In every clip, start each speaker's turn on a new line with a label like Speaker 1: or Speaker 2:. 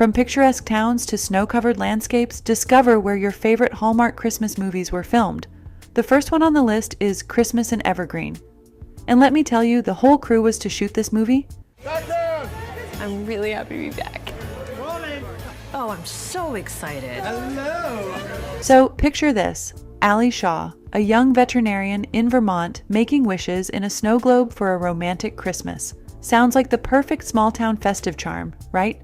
Speaker 1: From picturesque towns to snow-covered landscapes, discover where your favorite Hallmark Christmas movies were filmed. The first one on the list is Christmas in Evergreen. And let me tell you, the whole crew was to shoot this movie.
Speaker 2: I'm really happy to be back.
Speaker 3: Oh, I'm so excited.
Speaker 4: Hello.
Speaker 1: So picture this, Allie Shaw, a young veterinarian in Vermont making wishes in a snow globe for a romantic Christmas. Sounds like the perfect small-town festive charm, right?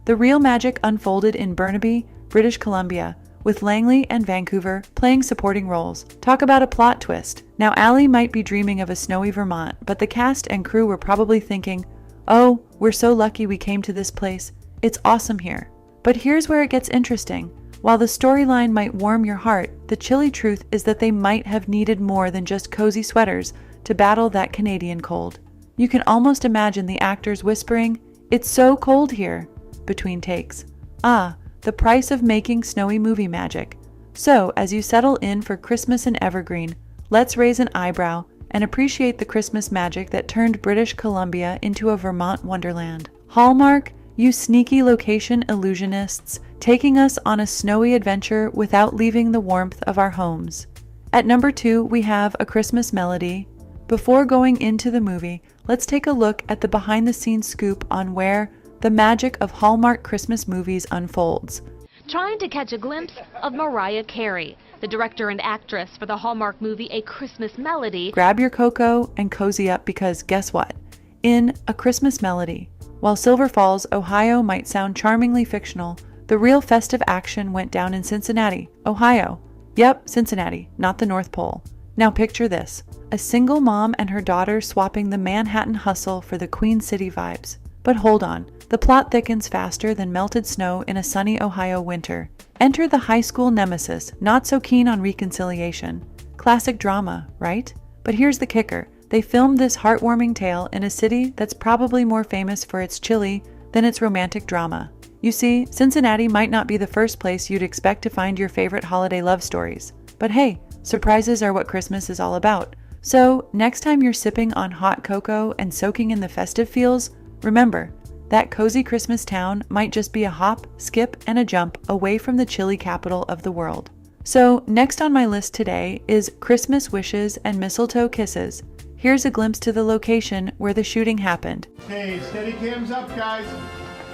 Speaker 1: The real magic unfolded in Burnaby, British Columbia, with Langley and Vancouver playing supporting roles. Talk about a plot twist. Now Allie might be dreaming of a snowy Vermont, but the cast and crew were probably thinking, oh, we're so lucky we came to this place. It's awesome here. But here's where it gets interesting. While the storyline might warm your heart, the chilly truth is that they might have needed more than just cozy sweaters to battle that Canadian cold. You can almost imagine the actors whispering, "It's so cold here," between takes. Ah, the price of making snowy movie magic. So, as you settle in for Christmas in Evergreen, let's raise an eyebrow and appreciate the Christmas magic that turned British Columbia into a Vermont wonderland. Hallmark, you sneaky location illusionists, taking us on a snowy adventure without leaving the warmth of our homes. At number 2, we have A Christmas Melody. Before going into the movie, let's take a look at the behind-the-scenes scoop on where the magic of Hallmark Christmas movies unfolds.
Speaker 5: Trying to catch a glimpse of Mariah Carey, the director and actress for the Hallmark movie A Christmas Melody.
Speaker 1: Grab your cocoa and cozy up because guess what? In A Christmas Melody, while Silver Falls, Ohio might sound charmingly fictional, the real festive action went down in Cincinnati, Ohio. Yep, Cincinnati, not the North Pole. Now picture this, a single mom and her daughter swapping the Manhattan hustle for the Queen City vibes. But hold on, the plot thickens faster than melted snow in a sunny Ohio winter. Enter the high school nemesis, not so keen on reconciliation. Classic drama, right? But here's the kicker. They filmed this heartwarming tale in a city that's probably more famous for its chili than its romantic drama. You see, Cincinnati might not be the first place you'd expect to find your favorite holiday love stories. But hey, surprises are what Christmas is all about. So, next time you're sipping on hot cocoa and soaking in the festive feels, remember, that cozy Christmas town might just be a hop, skip, and a jump away from the chilly capital of the world. So, next on my list today is Christmas Wishes and Mistletoe Kisses. Here's a glimpse to the location where the shooting happened.
Speaker 4: Okay, steady cams up, guys.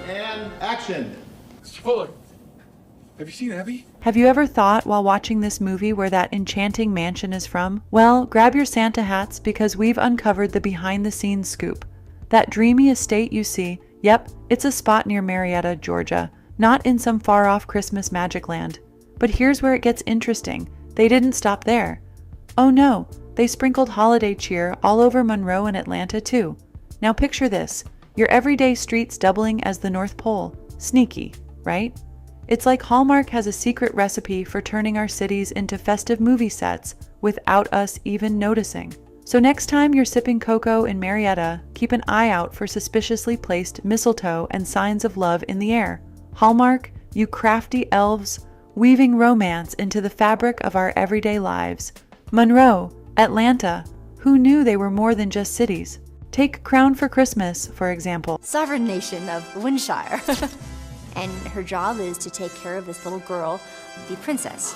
Speaker 4: And action.
Speaker 6: Mr. Fuller, have you seen Abby?
Speaker 1: Have you ever thought while watching this movie where that enchanting mansion is from? Well, grab your Santa hats because we've uncovered the behind-the-scenes scoop. That dreamy estate you see, yep, it's a spot near Marietta, Georgia, not in some far-off Christmas magic land. But here's where it gets interesting. They didn't stop there. Oh no, they sprinkled holiday cheer all over Monroe and Atlanta too. Now picture this, your everyday streets doubling as the North Pole. Sneaky, right? It's like Hallmark has a secret recipe for turning our cities into festive movie sets without us even noticing. So next time you're sipping cocoa in Marietta, keep an eye out for suspiciously placed mistletoe and signs of love in the air. Hallmark, you crafty elves, weaving romance into the fabric of our everyday lives. Monroe, Atlanta, who knew they were more than just cities? Take Crown for Christmas, for example.
Speaker 7: Sovereign nation of Windshire. And her job is to take care of this little girl, the princess.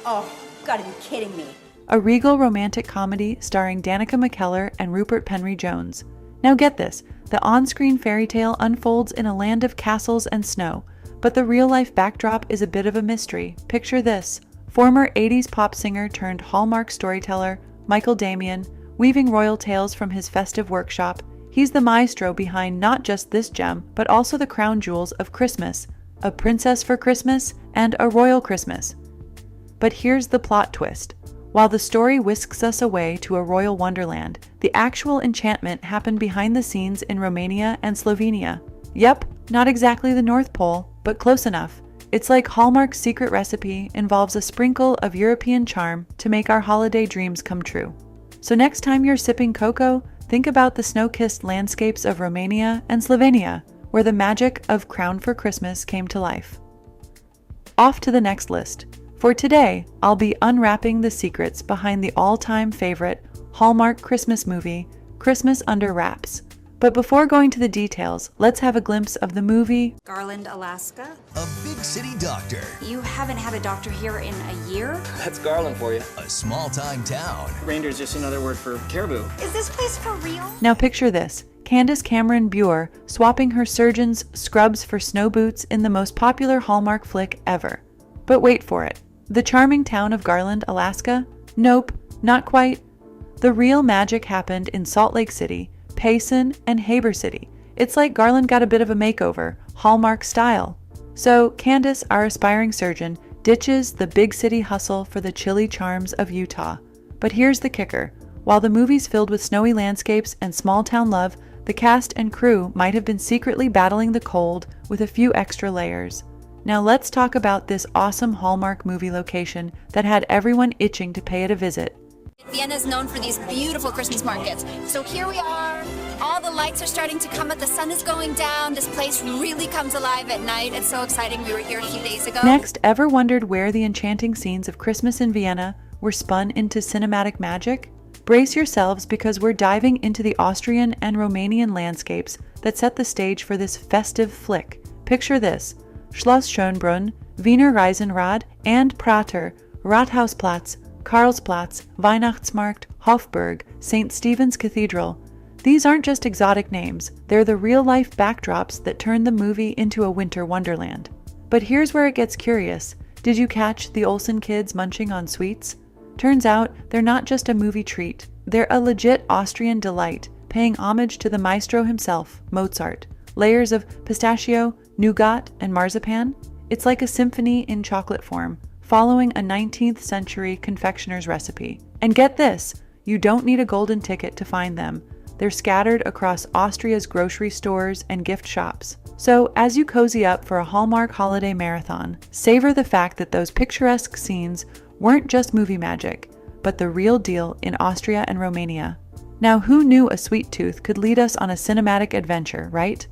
Speaker 7: Oh, gotta be kidding me.
Speaker 1: A regal romantic comedy starring Danica McKellar and Rupert Penry Jones. Now get this, the on-screen fairy tale unfolds in a land of castles and snow, but the real-life backdrop is a bit of a mystery. Picture this, former 80s pop singer turned Hallmark storyteller Michael Damian, weaving royal tales from his festive workshop. He's the maestro behind not just this gem, but also the crown jewels of Christmas, A Princess for Christmas and A Royal Christmas. But here's the plot twist. While the story whisks us away to a royal wonderland, the actual enchantment happened behind the scenes in Romania and Slovenia. Yep, not exactly the North Pole, but close enough. It's like Hallmark's secret recipe involves a sprinkle of European charm to make our holiday dreams come true. So next time you're sipping cocoa, think about the snow-kissed landscapes of Romania and Slovenia, where the magic of Crown for Christmas came to life. Off to the next list. For today, I'll be unwrapping the secrets behind the all-time favorite Hallmark Christmas movie, Christmas Under Wraps. But before going to the details, let's have a glimpse of the movie
Speaker 8: Garland, Alaska.
Speaker 9: A big city doctor.
Speaker 8: You haven't had a doctor here in a year?
Speaker 10: That's Garland for you.
Speaker 9: A small-time town.
Speaker 10: Reindeer's just another word for caribou.
Speaker 8: Is this place for real?
Speaker 1: Now picture this. Candace Cameron Bure swapping her surgeon's scrubs for snow boots in the most popular Hallmark flick ever. But wait for it. The charming town of Garland, Alaska? Nope, not quite. The real magic happened in Salt Lake City, Payson, and Heber City. It's like Garland got a bit of a makeover, Hallmark style. So Candace, our aspiring surgeon, ditches the big city hustle for the chilly charms of Utah. But here's the kicker. While the movie's filled with snowy landscapes and small-town love, the cast and crew might have been secretly battling the cold with a few extra layers. Now let's talk about this awesome Hallmark movie location that had everyone itching to pay it a visit.
Speaker 7: Vienna is known for these beautiful Christmas markets. So here we are. All the lights are starting to come up. The sun is going down. This place really comes alive at night. It's so exciting. We were here a few days ago.
Speaker 1: Next, ever wondered where the enchanting scenes of Christmas in Vienna were spun into cinematic magic? Brace yourselves because we're diving into the Austrian and Romanian landscapes that set the stage for this festive flick. Picture this: Schloss Schönbrunn, Wiener Reisenrad, and Prater, Rathausplatz, Karlsplatz, Weihnachtsmarkt, Hofburg, St. Stephen's Cathedral. These aren't just exotic names, they're the real-life backdrops that turn the movie into a winter wonderland. But here's where it gets curious. Did you catch the Olsen kids munching on sweets? Turns out they're not just a movie treat, they're a legit Austrian delight, paying homage to the maestro himself, Mozart. Layers of pistachio, nougat, and marzipan. It's like a symphony in chocolate form, following a 19th century confectioner's recipe. And get this, you don't need a golden ticket to find them. They're scattered across Austria's grocery stores and gift shops. So as you cozy up for a Hallmark holiday marathon, savor the fact that those picturesque scenes weren't just movie magic, but the real deal in Austria and Romania. Now who knew a sweet tooth could lead us on a cinematic adventure, right?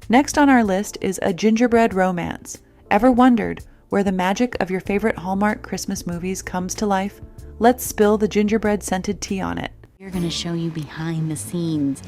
Speaker 1: Next on our list is A Gingerbread Romance. Ever wondered where the magic of your favorite Hallmark Christmas movies comes to life? Let's spill the gingerbread scented tea on it.
Speaker 11: We're going to show you behind the scenes.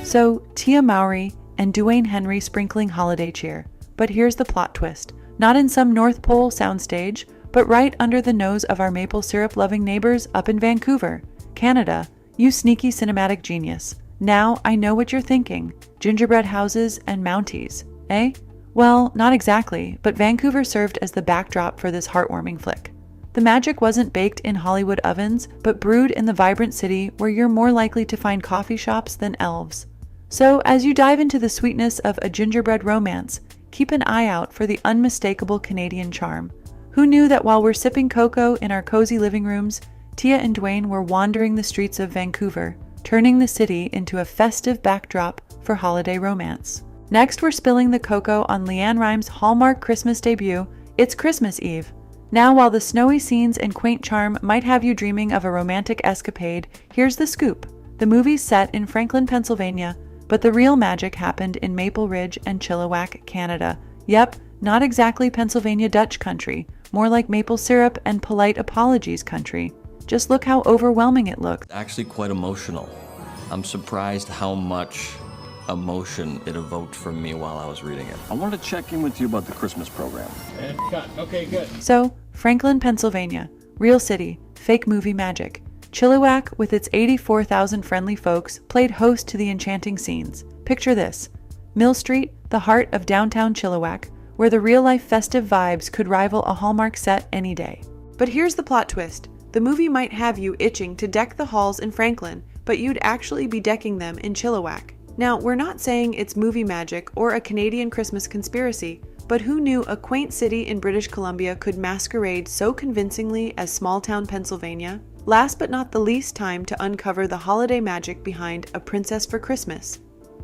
Speaker 1: So, Tia Mowry and Duane Henry sprinkling holiday cheer. But here's the plot twist. Not in some North Pole soundstage, but right under the nose of our maple syrup-loving neighbors up in Vancouver, Canada. You sneaky cinematic genius. Now I know what you're thinking. Gingerbread houses and Mounties, eh? Well, not exactly, but Vancouver served as the backdrop for this heartwarming flick. The magic wasn't baked in Hollywood ovens, but brewed in the vibrant city where you're more likely to find coffee shops than elves. So as you dive into the sweetness of A Gingerbread Romance, keep an eye out for the unmistakable Canadian charm. Who knew that while we're sipping cocoa in our cozy living rooms, Tia and Duane were wandering the streets of Vancouver, turning the city into a festive backdrop for holiday romance. Next, we're spilling the cocoa on Leanne Rimes' Hallmark Christmas debut, It's Christmas Eve. Now, while the snowy scenes and quaint charm might have you dreaming of a romantic escapade, here's the scoop. The movie's set in Franklin, Pennsylvania, but the real magic happened in Maple Ridge and Chilliwack, Canada. Yep, not exactly Pennsylvania Dutch country, more like maple syrup and polite apologies country. Just look how overwhelming it looked.
Speaker 12: Actually quite emotional. I'm surprised how much emotion it evoked from me while I was reading it.
Speaker 6: I wanted to check in with you about the Christmas program.
Speaker 4: And cut. Okay, good.
Speaker 1: So, Franklin, Pennsylvania, real city, fake movie magic. Chilliwack, with its 84,000 friendly folks, played host to the enchanting scenes. Picture this: Mill Street, the heart of downtown Chilliwack, where the real-life festive vibes could rival a Hallmark set any day. But here's the plot twist. The movie might have you itching to deck the halls in Franklin, but you'd actually be decking them in Chilliwack. Now, we're not saying it's movie magic or a Canadian Christmas conspiracy, but who knew a quaint city in British Columbia could masquerade so convincingly as small-town Pennsylvania? Last but not the least, time to uncover the holiday magic behind A Princess for Christmas.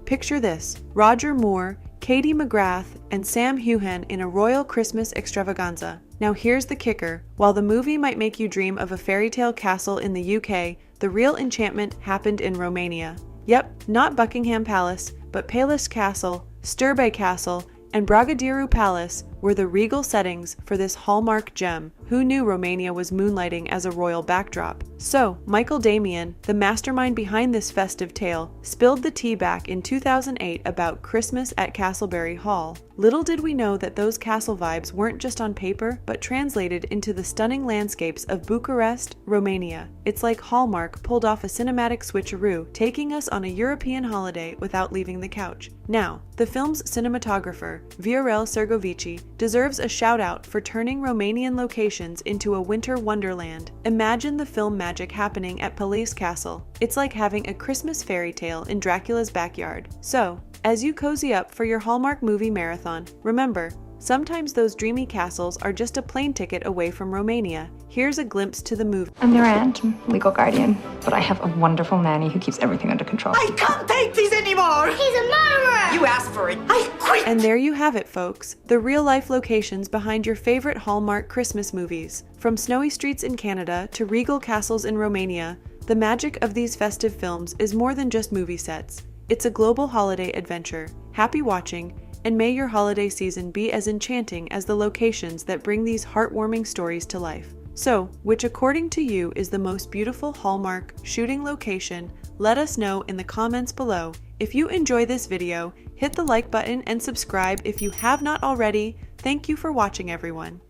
Speaker 1: Picture this: Roger Moore, Katie McGrath, and Sam Heughan in a royal Christmas extravaganza. Now here's the kicker. While the movie might make you dream of a fairy tale castle in the UK, the real enchantment happened in Romania. Yep, not Buckingham Palace, but Palas Castle, Sturbe Castle, and Bragadiru Palace, were the regal settings for this Hallmark gem. Who knew Romania was moonlighting as a royal backdrop? So, Michael Damian, the mastermind behind this festive tale, spilled the tea back in 2008 about Christmas at Castleberry Hall. Little did we know that those castle vibes weren't just on paper, but translated into the stunning landscapes of Bucharest, Romania. It's like Hallmark pulled off a cinematic switcheroo, taking us on a European holiday without leaving the couch. Now, the film's cinematographer, Viorel Sergovici, deserves a shout-out for turning Romanian locations into a winter wonderland. Imagine the film magic happening at Palace Castle. It's like having a Christmas fairy tale in Dracula's backyard. So, as you cozy up for your Hallmark movie marathon, remember, sometimes those dreamy castles are just a plane ticket away from Romania. Here's a glimpse to the movie.
Speaker 2: I'm their aunt, legal guardian, but I have a wonderful nanny who keeps everything under control.
Speaker 3: I can't take this anymore!
Speaker 8: He's a murderer!
Speaker 3: You asked for it. I quit!
Speaker 1: And there you have it, folks. The real-life locations behind your favorite Hallmark Christmas movies. From snowy streets in Canada to regal castles in Romania, the magic of these festive films is more than just movie sets. It's a global holiday adventure. Happy watching, and may your holiday season be as enchanting as the locations that bring these heartwarming stories to life. So, which according to you is the most beautiful Hallmark shooting location? Let us know in the comments below. If you enjoy this video, hit the like button and subscribe if you have not already. Thank you for watching, everyone.